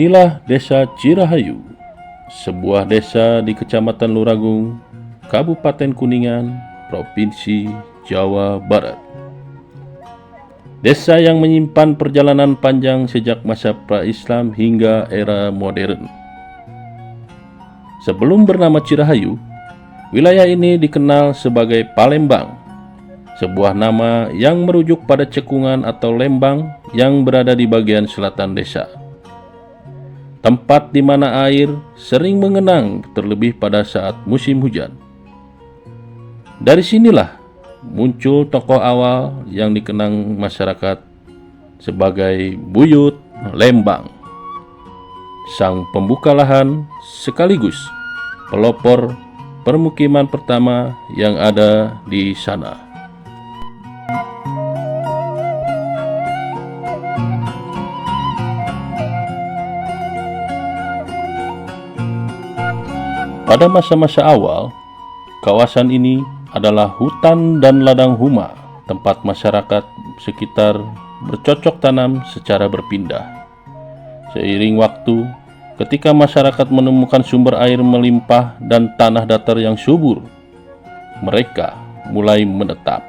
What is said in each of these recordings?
Inilah Desa Cirahayu, sebuah desa di Kecamatan Luragung, Kabupaten Kuningan, Provinsi Jawa Barat. Desa yang menyimpan perjalanan panjang sejak masa pra-Islam hingga era modern. Sebelum bernama Cirahayu, wilayah ini dikenal sebagai Palembang, sebuah nama yang merujuk pada cekungan atau lembang yang berada di bagian selatan desa. Tempat di mana air sering mengenang terlebih pada saat musim hujan. Dari sinilah muncul tokoh awal yang dikenang masyarakat sebagai Buyut Lembang, sang pembuka lahan sekaligus pelopor permukiman pertama yang ada di sana. Pada masa-masa awal, kawasan ini adalah hutan dan ladang huma, tempat masyarakat sekitar bercocok tanam secara berpindah. Seiring waktu, ketika masyarakat menemukan sumber air melimpah dan tanah datar yang subur, mereka mulai menetap.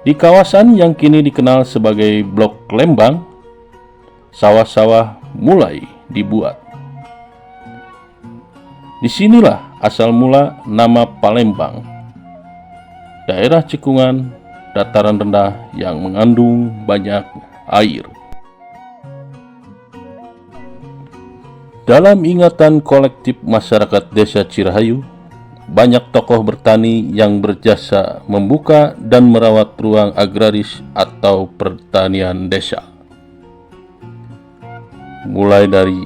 Di kawasan yang kini dikenal sebagai Blok Lembang, sawah-sawah mulai dibuat. Disinilah asal mula nama Palembang, daerah cekungan dataran rendah yang mengandung banyak air. Dalam ingatan kolektif masyarakat Desa Cirahayu, banyak tokoh bertani yang berjasa membuka dan merawat ruang agraris atau pertanian desa. Mulai dari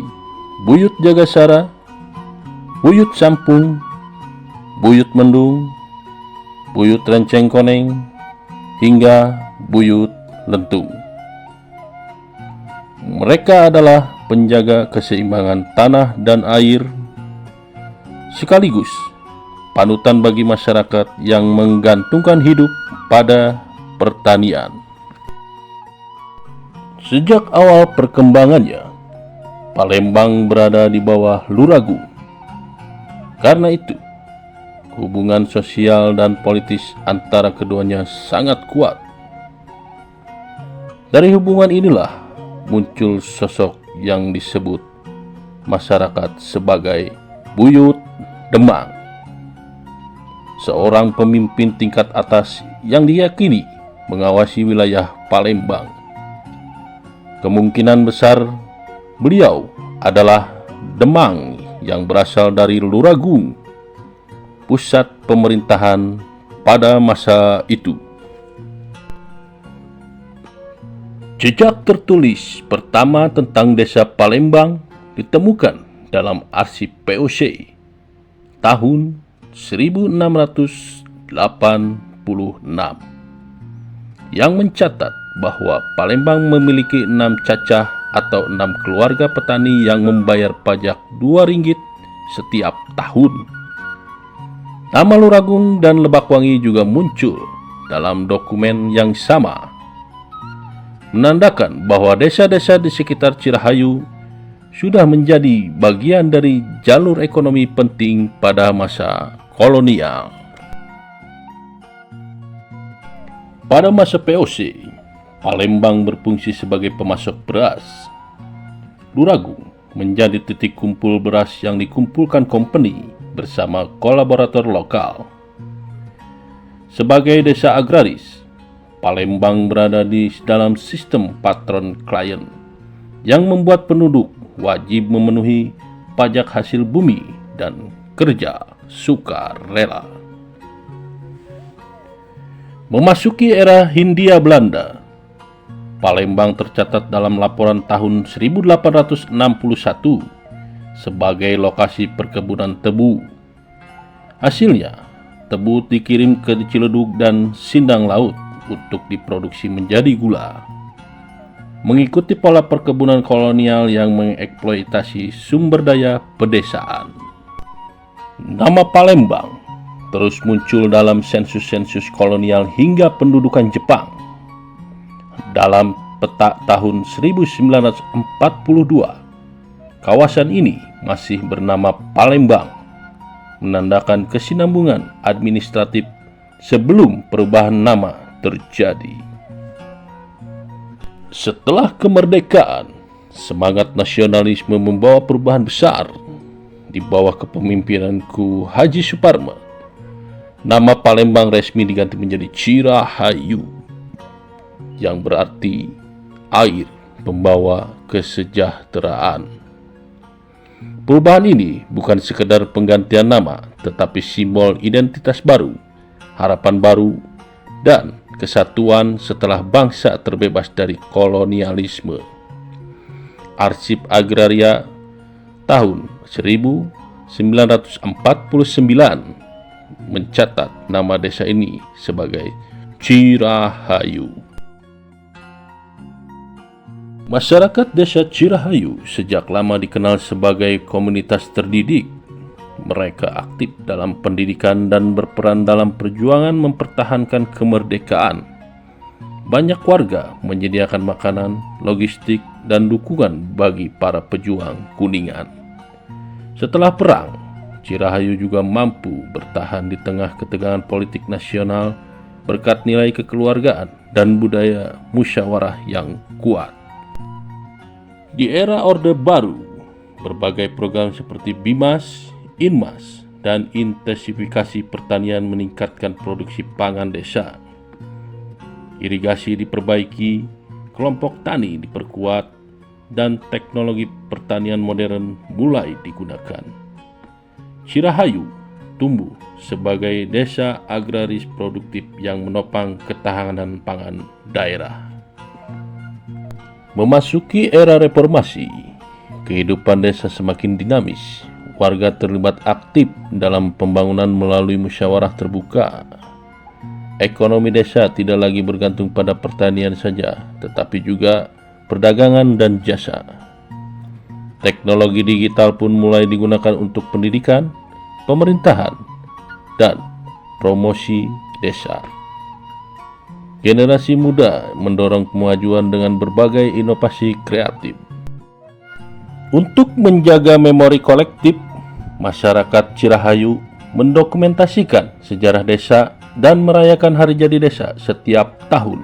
Buyut Jagasara, Buyut Sampung, Buyut Mendung, Buyut Renceng Koneng, hingga Buyut Lentung. Mereka adalah penjaga keseimbangan tanah dan air, sekaligus panutan bagi masyarakat yang menggantungkan hidup pada pertanian. Sejak awal perkembangannya, Palembang berada di bawah Luragung. Karena itu, hubungan sosial dan politis antara keduanya sangat kuat. Dari hubungan inilah muncul sosok yang disebut masyarakat sebagai Buyut Demang, seorang pemimpin tingkat atas yang diyakini mengawasi wilayah Palembang. Kemungkinan besar beliau adalah Demang yang berasal dari Luragung, pusat pemerintahan pada masa itu. Jejak tertulis pertama tentang desa Palembang ditemukan dalam arsip VOC tahun 1686 yang mencatat bahwa Palembang memiliki 6 cacah atau 6 keluarga petani yang membayar pajak Rp2 setiap tahun. Nama Luragung dan Lebakwangi juga muncul dalam dokumen yang sama, menandakan bahwa desa-desa di sekitar Cirahayu sudah menjadi bagian dari jalur ekonomi penting pada masa kolonial. Pada masa VOC, Palembang berfungsi sebagai pemasok beras. Luragung menjadi titik kumpul beras yang dikumpulkan company bersama kolaborator lokal. Sebagai desa agraris, Palembang berada di dalam sistem patron klien yang membuat penduduk wajib memenuhi pajak hasil bumi dan kerja sukarela. Memasuki era Hindia Belanda, Palembang tercatat dalam laporan tahun 1861 sebagai lokasi perkebunan tebu. Hasilnya, tebu dikirim ke Ciledug dan Sindang Laut untuk diproduksi menjadi gula. Mengikuti pola perkebunan kolonial yang mengeksploitasi sumber daya pedesaan. Nama Palembang terus muncul dalam sensus-sensus kolonial hingga pendudukan Jepang. Dalam peta tahun 1942, kawasan ini masih bernama Palembang, menandakan kesinambungan administratif sebelum perubahan nama terjadi. Setelah kemerdekaan, semangat nasionalisme membawa perubahan besar. Di bawah kepemimpinanku Haji Suparman, nama Palembang resmi diganti menjadi Cirahayu, yang berarti air pembawa kesejahteraan. Perubahan ini bukan sekedar penggantian nama, tetapi simbol identitas baru, harapan baru, dan kesatuan setelah bangsa terbebas dari kolonialisme. Arsip Agraria tahun 1949 mencatat nama desa ini sebagai Cirahayu. Masyarakat desa Cirahayu sejak lama dikenal sebagai komunitas terdidik. Mereka aktif dalam pendidikan dan berperan dalam perjuangan mempertahankan kemerdekaan. Banyak warga menyediakan makanan, logistik, dan dukungan bagi para pejuang Kuningan. Setelah perang, Cirahayu juga mampu bertahan di tengah ketegangan politik nasional berkat nilai kekeluargaan dan budaya musyawarah yang kuat. Di era Orde Baru, berbagai program seperti Bimas, Inmas, dan intensifikasi pertanian meningkatkan produksi pangan desa. Irigasi diperbaiki, kelompok tani diperkuat, dan teknologi pertanian modern mulai digunakan. Cirahayu tumbuh sebagai desa agraris produktif yang menopang ketahanan pangan daerah. Memasuki era reformasi, kehidupan desa semakin dinamis. Warga terlibat aktif dalam pembangunan melalui musyawarah terbuka. Ekonomi desa tidak lagi bergantung pada pertanian saja, tetapi juga perdagangan dan jasa. Teknologi digital pun mulai digunakan untuk pendidikan, pemerintahan, dan promosi desa. Generasi muda mendorong kemajuan dengan berbagai inovasi kreatif. Untuk menjaga memori kolektif, masyarakat Cirahayu mendokumentasikan sejarah desa dan merayakan hari jadi desa setiap tahun.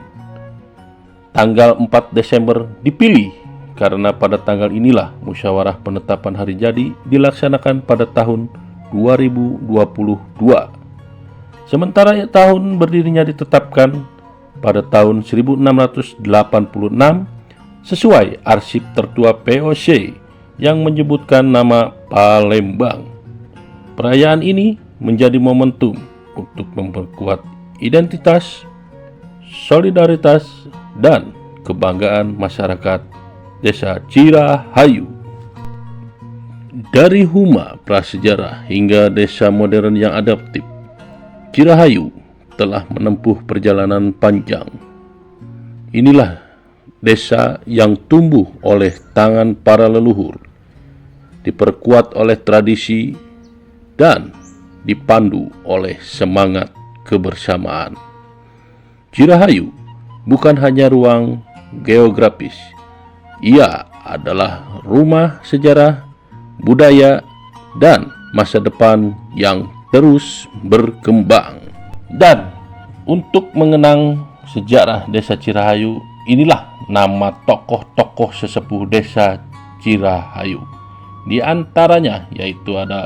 Tanggal 4 Desember dipilih karena pada tanggal inilah musyawarah penetapan hari jadi dilaksanakan pada tahun 2022. Sementara tahun berdirinya ditetapkan pada tahun 1686 sesuai arsip tertua VOC yang menyebutkan nama Palembang. Perayaan ini menjadi momentum untuk memperkuat identitas, solidaritas, dan kebanggaan masyarakat desa Cirahayu. Dari Huma prasejarah hingga desa modern yang adaptif, Cirahayu telah menempuh perjalanan panjang. Inilah desa yang tumbuh oleh tangan para leluhur, diperkuat oleh tradisi, dan dipandu oleh semangat kebersamaan. Cirahayu bukan hanya ruang geografis, ia adalah rumah sejarah, budaya, dan masa depan yang terus berkembang. Dan untuk mengenang sejarah desa Cirahayu, inilah nama tokoh-tokoh sesepuh desa Cirahayu. Di antaranya yaitu ada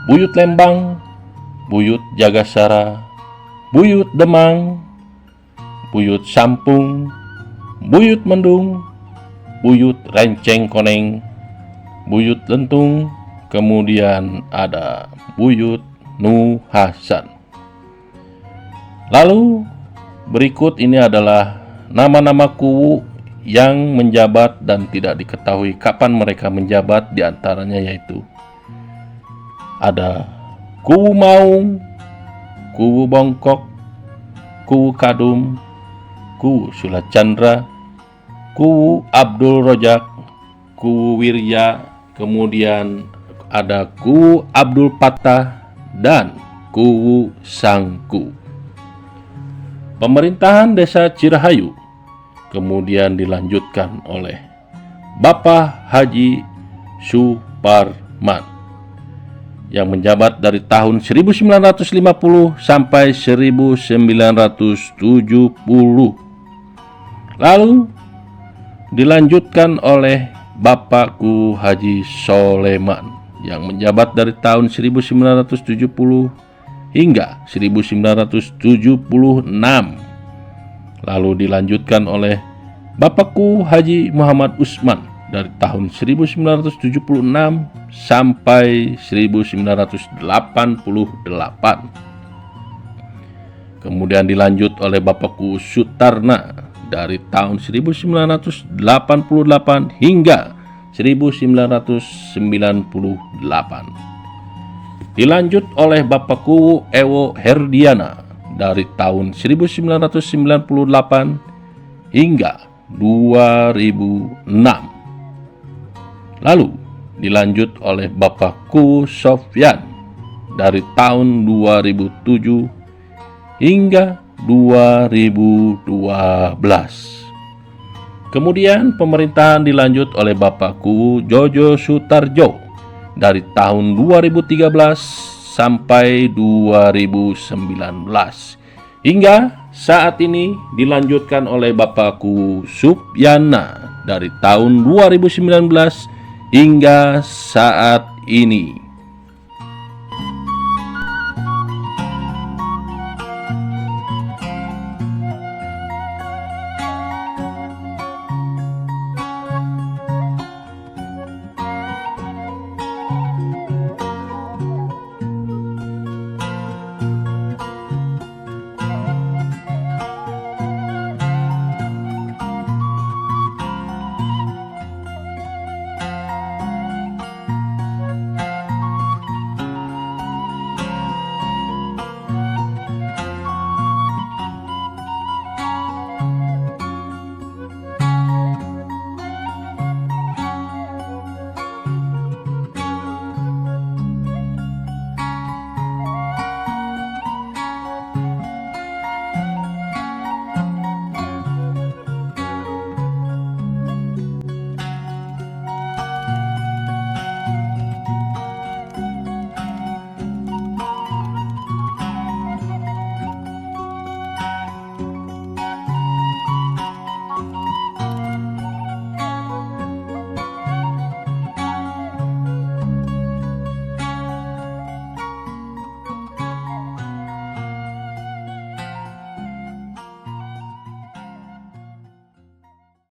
Buyut Lembang, Buyut Jagasara, Buyut Demang, Buyut Sampung, Buyut Mendung, Buyut Renceng Koneng, Buyut Lentung, kemudian ada Buyut Nu Hasan. Lalu berikut ini adalah nama-nama kuwu yang menjabat dan tidak diketahui kapan mereka menjabat. Di antaranya yaitu ada Kuwu Maung, Kuwu Bongkok, Kuwu Kadum, Kuwu Sulacandra, Kuwu Abdul Rojak, Kuwu Wirya, kemudian ada Kuwu Abdul Patah, dan Kuwu Sangku. Pemerintahan desa Cirahayu kemudian dilanjutkan oleh Bapak Haji Suparman yang menjabat dari tahun 1950 sampai 1970. Lalu dilanjutkan oleh Bapakku Haji Soleman yang menjabat dari tahun 1970 hingga 1976. Lalu dilanjutkan oleh Bapakku Haji Muhammad Usman dari tahun 1976 sampai 1988. Kemudian dilanjut oleh Bapakku Sutarna dari tahun 1988 hingga 1998. Dilanjut oleh Bapakku Ewo Herdiana dari tahun 1998 hingga 2006. Lalu dilanjut oleh Bapakku Sofyan dari tahun 2007 hingga 2012. Kemudian pemerintahan dilanjut oleh Bapakku Jojo Sutarjo dari tahun 2013 sampai 2019 hingga saat ini dilanjutkan oleh Bapakku Supyana dari tahun 2019 hingga saat ini.